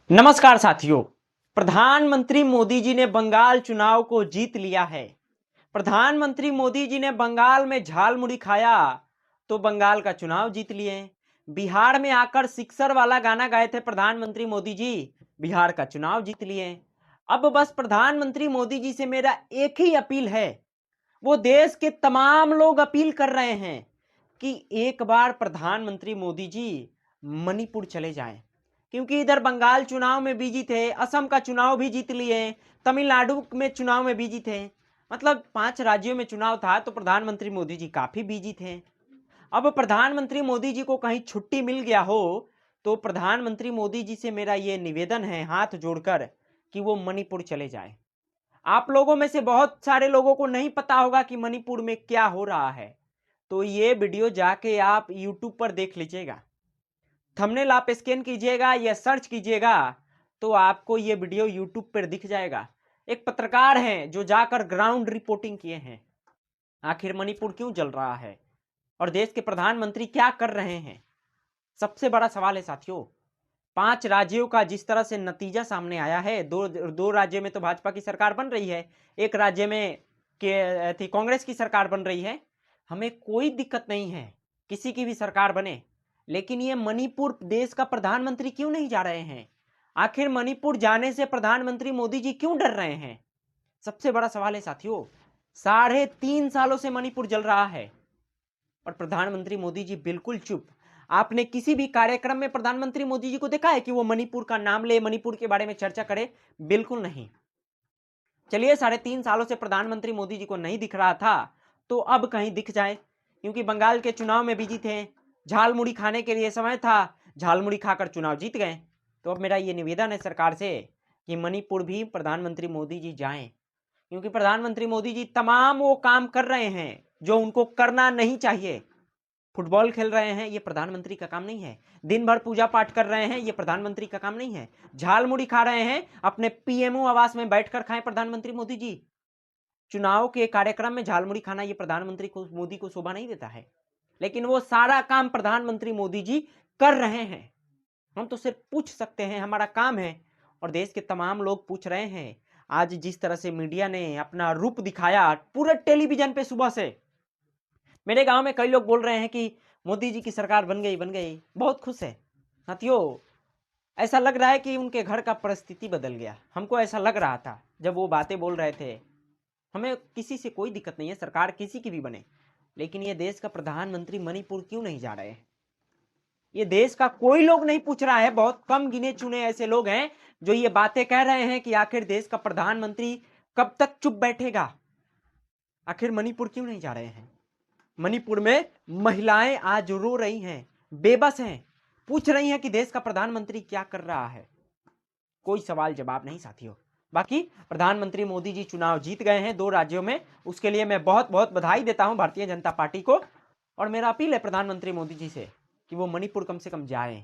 नमस्कार साथियों। प्रधानमंत्री मोदी जी ने बंगाल चुनाव को जीत लिया है। प्रधानमंत्री मोदी जी ने बंगाल में झाल मुड़ी खाया तो बंगाल का चुनाव जीत लिए। बिहार में आकर सिक्सर वाला गाना गाए थे प्रधानमंत्री मोदी जी, बिहार का चुनाव जीत लिए। अब बस प्रधानमंत्री मोदी जी से मेरा एक ही अपील है, वो देश के तमाम लोग अपील कर रहे हैं कि एक बार प्रधानमंत्री मोदी जी मणिपुर चले जाएं, क्योंकि इधर बंगाल चुनाव में बिजी थे, असम का चुनाव भी जीत लिए, तमिलनाडु में चुनाव में बिजी थे। मतलब 5 राज्यों में चुनाव था तो प्रधानमंत्री मोदी जी काफी बिजी थे। अब प्रधानमंत्री मोदी जी को कहीं छुट्टी मिल गया हो तो प्रधानमंत्री मोदी जी से मेरा यह निवेदन है हाथ जोड़कर कि वो मणिपुर चले जाए। आप लोगों में से बहुत सारे लोगों को नहीं पता होगा कि मणिपुर में क्या हो रहा है, तो ये वीडियो जाके आप यूट्यूब पर देख लीजिएगा। थंबनेल आप स्कैन कीजिएगा या सर्च कीजिएगा तो आपको ये वीडियो यूट्यूब पर दिख जाएगा। एक पत्रकार हैं जो जाकर ग्राउंड रिपोर्टिंग किए हैं, आखिर मणिपुर क्यों जल रहा है और देश के प्रधानमंत्री क्या कर रहे हैं। सबसे बड़ा सवाल है साथियों, 5 राज्यों का जिस तरह से नतीजा सामने आया है, दो राज्यों में तो भाजपा की सरकार बन रही है, एक राज्य में कांग्रेस की सरकार बन रही है। हमें कोई दिक्कत नहीं है किसी की भी सरकार बने, लेकिन ये मणिपुर देश का प्रधानमंत्री क्यों नहीं जा रहे हैं? आखिर मणिपुर जाने से प्रधानमंत्री मोदी जी क्यों डर रहे हैं? सबसे बड़ा सवाल है साथियों। 3.5 सालों से मणिपुर जल रहा है और प्रधानमंत्री मोदी जी बिल्कुल चुप। आपने किसी भी कार्यक्रम में प्रधानमंत्री मोदी जी को देखा है कि वो मणिपुर का नाम ले, मणिपुर के बारे में चर्चा करे? बिल्कुल नहीं। चलिए 3.5 सालों से प्रधानमंत्री मोदी जी को नहीं दिख रहा था तो अब कहीं दिख जाए, क्योंकि बंगाल के चुनाव में बिजी थे, झालमुड़ी खाने के लिए समय था, झालमुड़ी खाकर चुनाव जीत गए। तो अब मेरा ये निवेदन है सरकार से कि मणिपुर भी प्रधानमंत्री मोदी जी जाएं, क्योंकि प्रधानमंत्री मोदी जी तमाम वो काम कर रहे हैं जो उनको करना नहीं चाहिए। फुटबॉल खेल रहे हैं, ये प्रधानमंत्री का काम नहीं है। दिन भर पूजा पाठ कर रहे हैं, ये प्रधानमंत्री का काम नहीं है। झालमुड़ी खा रहे हैं, अपने पीएमओ आवास में बैठकर खाएं प्रधानमंत्री मोदी जी। चुनाव के कार्यक्रम में झालमुड़ी खाना ये प्रधानमंत्री को मोदी को शोभा नहीं देता है, लेकिन वो सारा काम प्रधानमंत्री मोदी जी कर रहे हैं। हम तो सिर्फ पूछ सकते हैं, हमारा काम है, और देश के तमाम लोग पूछ रहे हैं। आज जिस तरह से मीडिया ने अपना रूप दिखाया पूरे टेलीविजन पे सुबह से, मेरे गांव में कई लोग बोल रहे हैं कि मोदी जी की सरकार बन गई, बहुत खुश है। साथियों, ऐसा लग रहा है कि उनके घर का परिस्थिति बदल गया। हमको ऐसा लग रहा था जब वो बातें बोल रहे थे। हमें किसी से कोई दिक्कत नहीं है, सरकार किसी की भी बने, लेकिन ये देश का प्रधानमंत्री मणिपुर क्यों नहीं जा रहे हैं? ये देश का कोई लोग नहीं पूछ रहा है। बहुत कम गिने चुने ऐसे लोग हैं जो ये बातें कह रहे हैं कि आखिर देश का प्रधानमंत्री कब तक चुप बैठेगा। आखिर मणिपुर क्यों नहीं जा रहे हैं? मणिपुर में महिलाएं आज रो रही हैं, बेबस हैं, पूछ रही हैं कि देश का प्रधानमंत्री क्या कर रहा है। कोई सवाल जवाब नहीं साथियों। बाकी प्रधानमंत्री मोदी जी चुनाव जीत गए हैं 2 राज्यों में, उसके लिए मैं बहुत बहुत बधाई देता हूं भारतीय जनता पार्टी को। और मेरा अपील है प्रधानमंत्री मोदी जी से कि वो मणिपुर कम से कम जाएं।